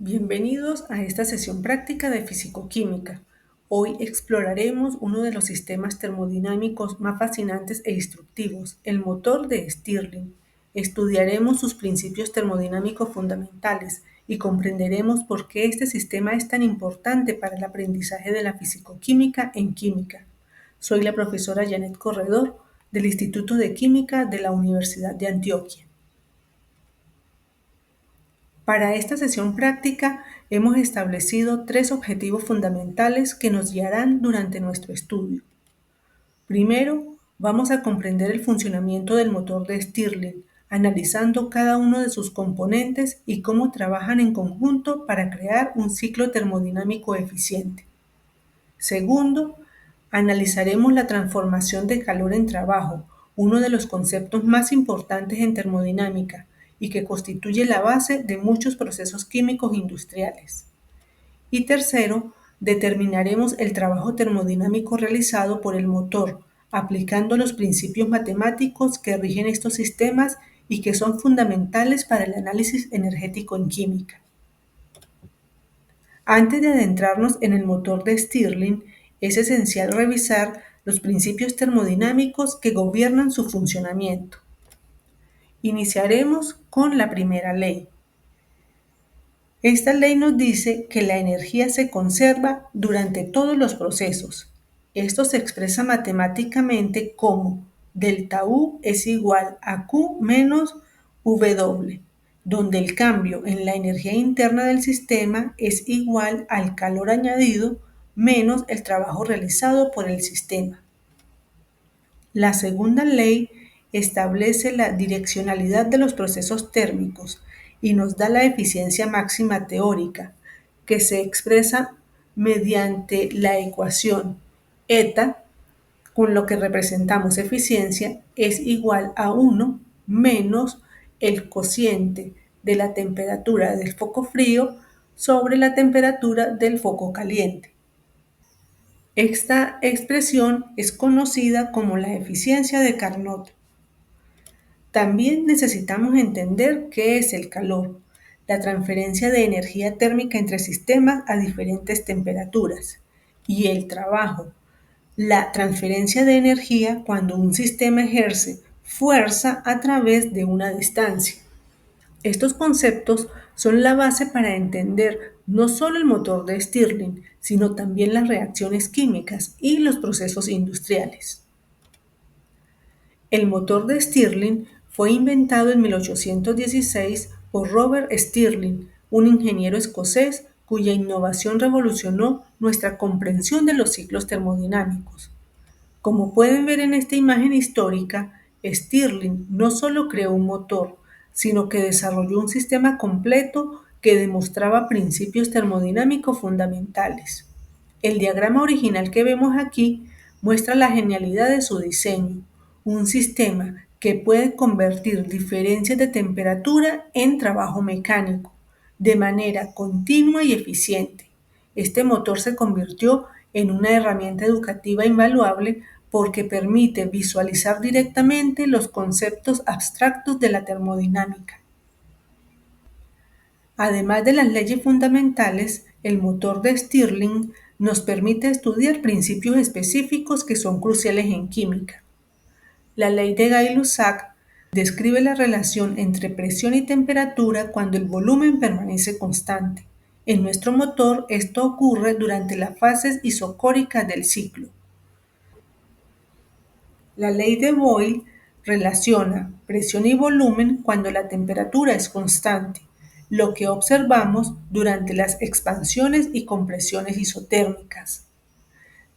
Bienvenidos a esta sesión práctica de fisicoquímica. Hoy exploraremos uno de los sistemas termodinámicos más fascinantes e instructivos, el motor de Stirling. Estudiaremos sus principios termodinámicos fundamentales y comprenderemos por qué este sistema es tan importante para el aprendizaje de la fisicoquímica en química. Soy la profesora Janet Corredor del Instituto de Química de la Universidad de Antioquia. Para esta sesión práctica hemos establecido tres objetivos fundamentales que nos guiarán durante nuestro estudio. Primero, vamos a comprender el funcionamiento del motor de Stirling, analizando cada uno de sus componentes y cómo trabajan en conjunto para crear un ciclo termodinámico eficiente. Segundo, analizaremos la transformación de calor en trabajo, uno de los conceptos más importantes en termodinámica y que constituye la base de muchos procesos químicos industriales. Y tercero, determinaremos el trabajo termodinámico realizado por el motor, aplicando los principios matemáticos que rigen estos sistemas y que son fundamentales para el análisis energético en química. Antes de adentrarnos en el motor de Stirling, es esencial revisar los principios termodinámicos que gobiernan su funcionamiento. Iniciaremos con la primera ley. Esta ley nos dice que la energía se conserva durante todos los procesos. Esto se expresa matemáticamente como delta U es igual a Q menos W, donde el cambio en la energía interna del sistema es igual al calor añadido menos el trabajo realizado por el sistema. La segunda ley establece la direccionalidad de los procesos térmicos y nos da la eficiencia máxima teórica, que se expresa mediante la ecuación eta, con lo que representamos eficiencia, es igual a 1 menos el cociente de la temperatura del foco frío sobre la temperatura del foco caliente. Esta expresión es conocida como la eficiencia de Carnot. También necesitamos entender qué es el calor, la transferencia de energía térmica entre sistemas a diferentes temperaturas, y el trabajo, la transferencia de energía cuando un sistema ejerce fuerza a través de una distancia. Estos conceptos son la base para entender no solo el motor de Stirling, sino también las reacciones químicas y los procesos industriales. El motor de Stirling fue inventado en 1816 por Robert Stirling, un ingeniero escocés cuya innovación revolucionó nuestra comprensión de los ciclos termodinámicos. Como pueden ver en esta imagen histórica, Stirling no solo creó un motor, sino que desarrolló un sistema completo que demostraba principios termodinámicos fundamentales. El diagrama original que vemos aquí muestra la genialidad de su diseño, un sistema que puede convertir diferencias de temperatura en trabajo mecánico, de manera continua y eficiente. Este motor se convirtió en una herramienta educativa invaluable porque permite visualizar directamente los conceptos abstractos de la termodinámica. Además de las leyes fundamentales, el motor de Stirling nos permite estudiar principios específicos que son cruciales en química. La ley de Gay-Lussac describe la relación entre presión y temperatura cuando el volumen permanece constante. En nuestro motor esto ocurre durante las fases isocóricas del ciclo. La ley de Boyle relaciona presión y volumen cuando la temperatura es constante, lo que observamos durante las expansiones y compresiones isotérmicas.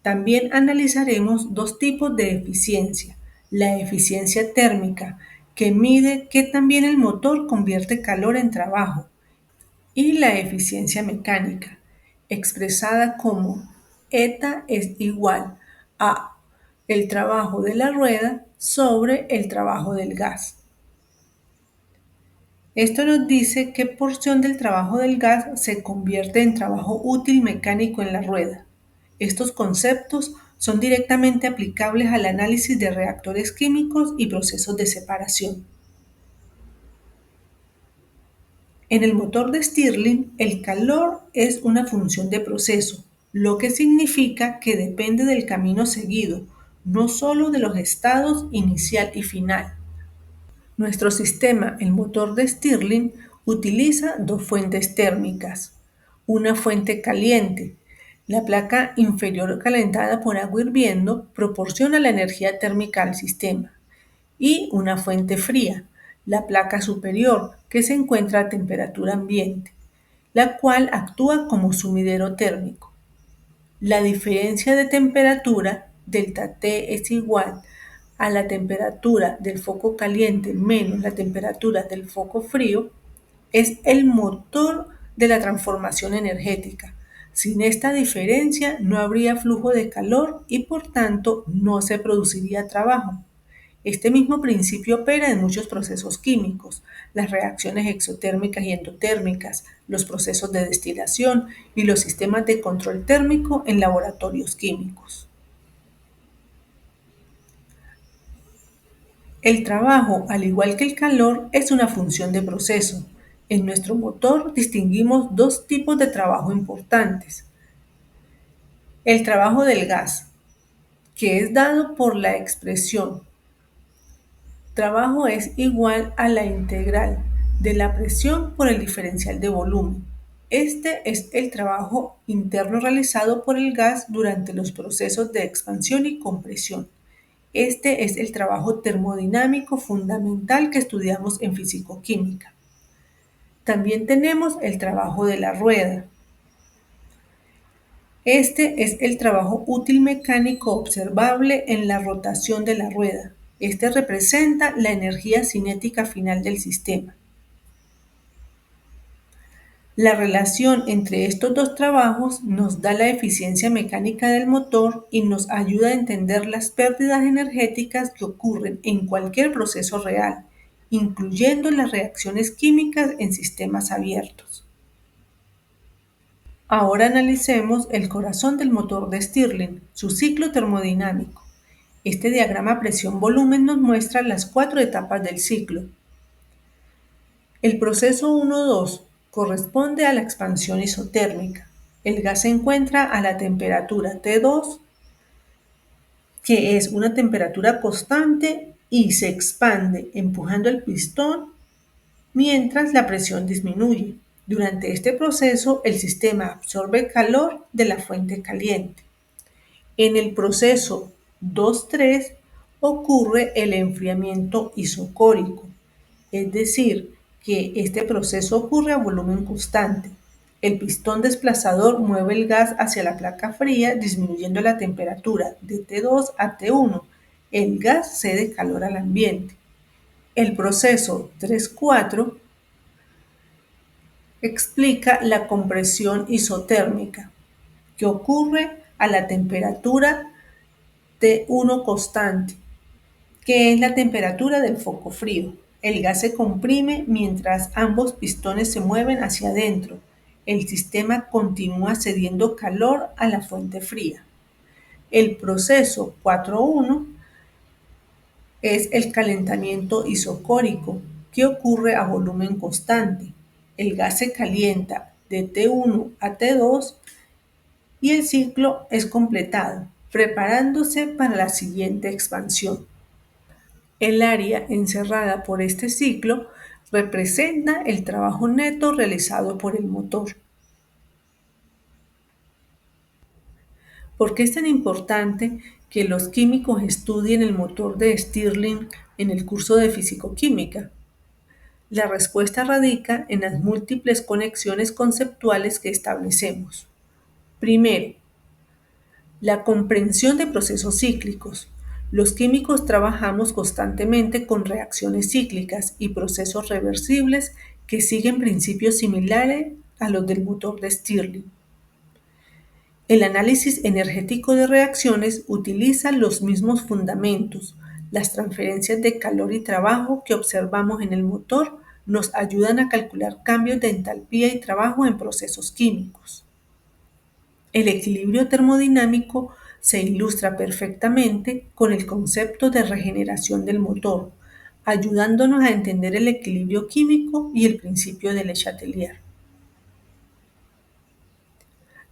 También analizaremos dos tipos de eficiencia: la eficiencia térmica, que mide que también el motor convierte calor en trabajo, y la eficiencia mecánica, expresada como eta es igual a el trabajo de la rueda sobre el trabajo del gas. Esto nos dice qué porción del trabajo del gas se convierte en trabajo útil mecánico en la rueda. Estos conceptos son directamente aplicables al análisis de reactores químicos y procesos de separación. En el motor de Stirling, el calor es una función de proceso, lo que significa que depende del camino seguido, no solo de los estados inicial y final. Nuestro sistema, el motor de Stirling, utiliza dos fuentes térmicas. Una fuente caliente. La placa inferior calentada por agua hirviendo proporciona la energía térmica al sistema. Y una fuente fría, la placa superior, que se encuentra a temperatura ambiente, la cual actúa como sumidero térmico. La diferencia de temperatura, delta T, es igual a la temperatura del foco caliente menos la temperatura del foco frío, es el motor de la transformación energética. Sin esta diferencia no habría flujo de calor y por tanto no se produciría trabajo. Este mismo principio opera en muchos procesos químicos, las reacciones exotérmicas y endotérmicas, los procesos de destilación y los sistemas de control térmico en laboratorios químicos. El trabajo, al igual que el calor, es una función de proceso. En nuestro motor distinguimos dos tipos de trabajo importantes. El trabajo del gas, que es dado por la expresión trabajo es igual a la integral de la presión por el diferencial de volumen. Este es el trabajo interno realizado por el gas durante los procesos de expansión y compresión. Este es el trabajo termodinámico fundamental que estudiamos en fisicoquímica. También tenemos el trabajo de la rueda. Este es el trabajo útil mecánico observable en la rotación de la rueda. Este representa la energía cinética final del sistema. La relación entre estos dos trabajos nos da la eficiencia mecánica del motor y nos ayuda a entender las pérdidas energéticas que ocurren en cualquier proceso real, incluyendo las reacciones químicas en sistemas abiertos. Ahora analicemos el corazón del motor de Stirling, su ciclo termodinámico. Este diagrama presión-volumen nos muestra las 4 etapas del ciclo. El proceso 1-2 corresponde a la expansión isotérmica. El gas se encuentra a la temperatura T2, que es una temperatura constante, y se expande empujando el pistón mientras la presión disminuye. Durante este proceso, el sistema absorbe calor de la fuente caliente. En el proceso 2-3 ocurre el enfriamiento isocórico, es decir, que este proceso ocurre a volumen constante. El pistón desplazador mueve el gas hacia la placa fría, disminuyendo la temperatura de T2 a T1. El gas cede calor al ambiente. El proceso 3-4 explica la compresión isotérmica, que ocurre a la temperatura T1 constante, que es la temperatura del foco frío. El gas se comprime mientras ambos pistones se mueven hacia adentro. El sistema continúa cediendo calor a la fuente fría. El proceso 4.1 es el calentamiento isocórico, que ocurre a volumen constante. El gas se calienta de T1 a T2 y el ciclo es completado, preparándose para la siguiente expansión. El área encerrada por este ciclo representa el trabajo neto realizado por el motor. ¿Por qué es tan importante que los químicos estudien el motor de Stirling en el curso de fisicoquímica? La respuesta radica en las múltiples conexiones conceptuales que establecemos. Primero, la comprensión de procesos cíclicos. Los químicos trabajamos constantemente con reacciones cíclicas y procesos reversibles que siguen principios similares a los del motor de Stirling. El análisis energético de reacciones utiliza los mismos fundamentos. Las transferencias de calor y trabajo que observamos en el motor nos ayudan a calcular cambios de entalpía y trabajo en procesos químicos. El equilibrio termodinámico se ilustra perfectamente con el concepto de regeneración del motor. ayudándonos a entender el equilibrio químico y el principio de Le Chatelier.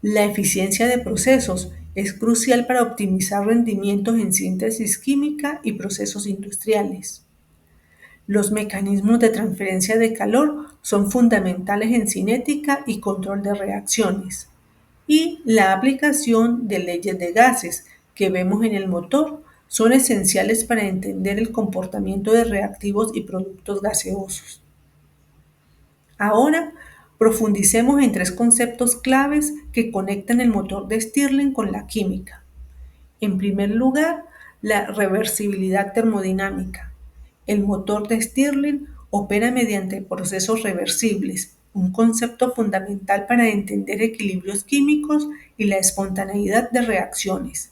La eficiencia de procesos es crucial para optimizar rendimientos en síntesis química y procesos industriales. Los mecanismos de transferencia de calor son fundamentales en cinética y control de reacciones. Y la aplicación de leyes de gases que vemos en el motor son esenciales para entender el comportamiento de reactivos y productos gaseosos. Ahora, profundicemos en tres conceptos claves que conectan el motor de Stirling con la química. En primer lugar, la reversibilidad termodinámica. El motor de Stirling opera mediante procesos reversibles, un concepto fundamental para entender equilibrios químicos y la espontaneidad de reacciones.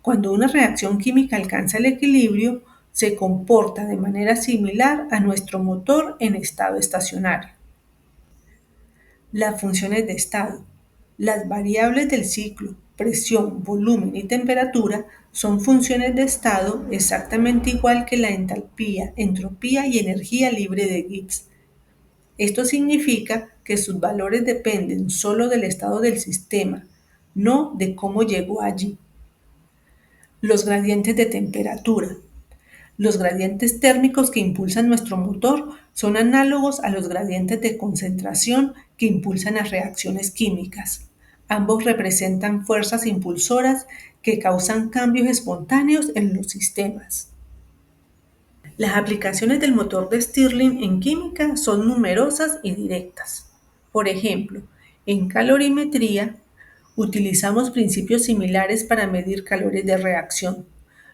Cuando una reacción química alcanza el equilibrio, se comporta de manera similar a nuestro motor en estado estacionario. Las funciones de estado. Las variables del ciclo, presión, volumen y temperatura, son funciones de estado exactamente igual que la entalpía, entropía y energía libre de Gibbs. Esto significa que sus valores dependen solo del estado del sistema, no de cómo llegó allí. Los gradientes de temperatura. Los gradientes térmicos que impulsan nuestro motor son análogos a los gradientes de concentración que impulsan las reacciones químicas. Ambos representan fuerzas impulsoras que causan cambios espontáneos en los sistemas. Las aplicaciones del motor de Stirling en química son numerosas y directas. Por ejemplo, en calorimetría utilizamos principios similares para medir calores de reacción.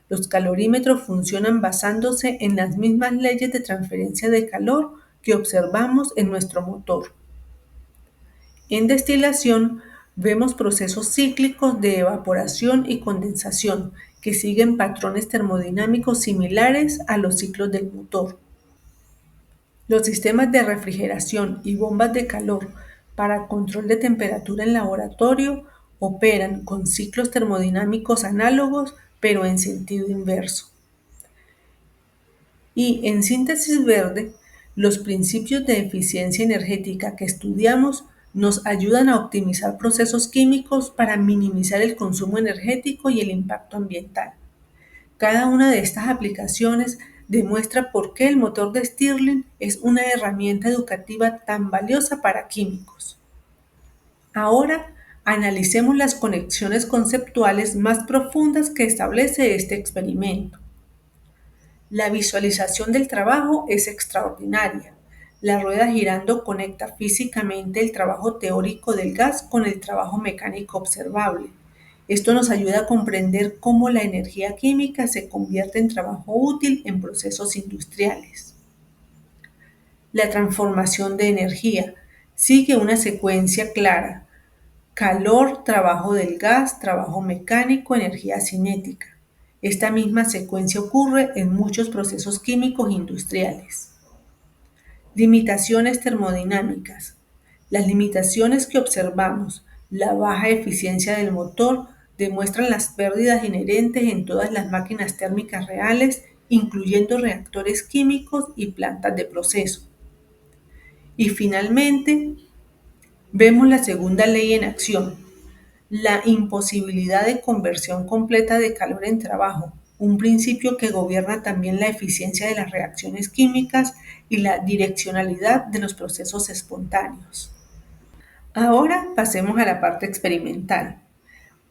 Los calorímetros funcionan basándose en las mismas leyes de transferencia de calor que observamos en nuestro motor. En destilación vemos procesos cíclicos de evaporación y condensación que siguen patrones termodinámicos similares a los ciclos del motor. Los sistemas de refrigeración y bombas de calor para control de temperatura en laboratorio operan con ciclos termodinámicos análogos, pero en sentido inverso. Y en síntesis verde, los principios de eficiencia energética que estudiamos nos ayudan a optimizar procesos químicos para minimizar el consumo energético y el impacto ambiental. Cada una de estas aplicaciones demuestra por qué el motor de Stirling es una herramienta educativa tan valiosa para químicos. Ahora, analicemos las conexiones conceptuales más profundas que establece este experimento. La visualización del trabajo es extraordinaria. La rueda girando conecta físicamente el trabajo teórico del gas con el trabajo mecánico observable. Esto nos ayuda a comprender cómo la energía química se convierte en trabajo útil en procesos industriales. La transformación de energía sigue una secuencia clara: calor, trabajo del gas, trabajo mecánico, energía cinética. Esta misma secuencia ocurre en muchos procesos químicos industriales. Limitaciones termodinámicas. Las limitaciones que observamos, la baja eficiencia del motor, demuestran las pérdidas inherentes en todas las máquinas térmicas reales, incluyendo reactores químicos y plantas de proceso. Y finalmente, vemos la segunda ley en acción: la imposibilidad de conversión completa de calor en trabajo, un principio que gobierna también la eficiencia de las reacciones químicas y la direccionalidad de los procesos espontáneos. Ahora pasemos a la parte experimental.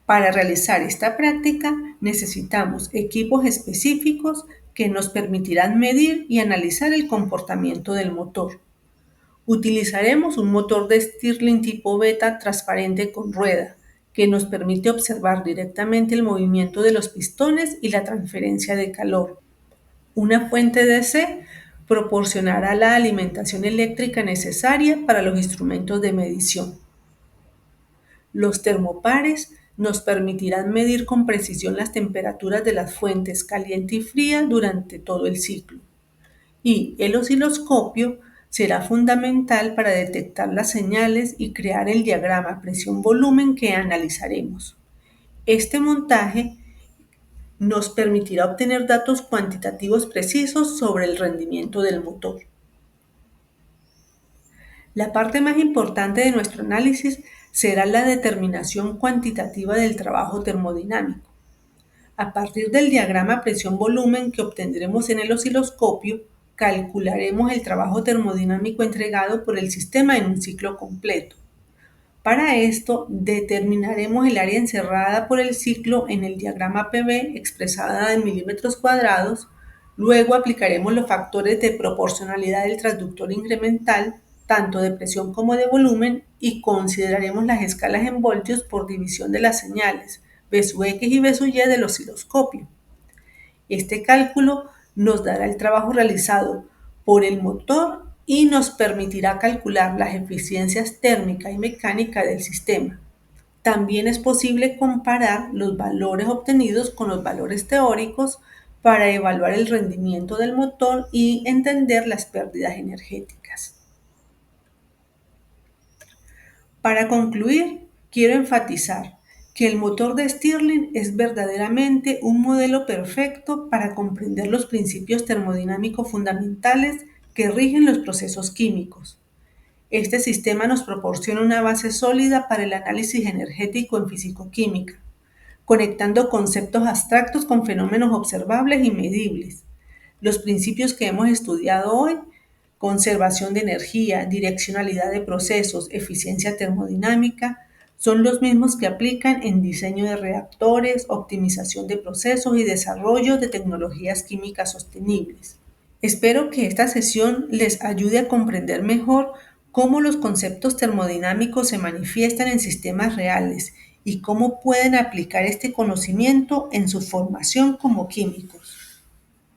Para realizar esta práctica necesitamos equipos específicos que nos permitirán medir y analizar el comportamiento del motor. Utilizaremos un motor de Stirling tipo beta transparente con rueda, que nos permite observar directamente el movimiento de los pistones y la transferencia de calor. Una fuente DC proporcionará la alimentación eléctrica necesaria para los instrumentos de medición. Los termopares nos permitirán medir con precisión las temperaturas de las fuentes caliente y fría durante todo el ciclo. Y el osciloscopio será fundamental para detectar las señales y crear el diagrama presión-volumen que analizaremos. Este montaje nos permitirá obtener datos cuantitativos precisos sobre el rendimiento del motor. La parte más importante de nuestro análisis será la determinación cuantitativa del trabajo termodinámico. A partir del diagrama presión-volumen que obtendremos en el osciloscopio, calcularemos el trabajo termodinámico entregado por el sistema en un ciclo completo. Para esto, determinaremos el área encerrada por el ciclo en el diagrama PV expresada en milímetros cuadrados. Luego aplicaremos los factores de proporcionalidad del transductor incremental, tanto de presión como de volumen, y consideraremos las escalas en voltios por división de las señales, V sub X y V sub Y del osciloscopio. Este cálculo nos dará el trabajo realizado por el motor y nos permitirá calcular las eficiencias térmica y mecánica del sistema. También es posible comparar los valores obtenidos con los valores teóricos para evaluar el rendimiento del motor y entender las pérdidas energéticas. Para concluir, quiero enfatizar que el motor de Stirling es verdaderamente un modelo perfecto para comprender los principios termodinámicos fundamentales que rigen los procesos químicos. Este sistema nos proporciona una base sólida para el análisis energético en fisicoquímica, conectando conceptos abstractos con fenómenos observables y medibles. Los principios que hemos estudiado hoy, conservación de energía, direccionalidad de procesos, eficiencia termodinámica, son los mismos que aplican en diseño de reactores, optimización de procesos y desarrollo de tecnologías químicas sostenibles. Espero que esta sesión les ayude a comprender mejor cómo los conceptos termodinámicos se manifiestan en sistemas reales y cómo pueden aplicar este conocimiento en su formación como químicos.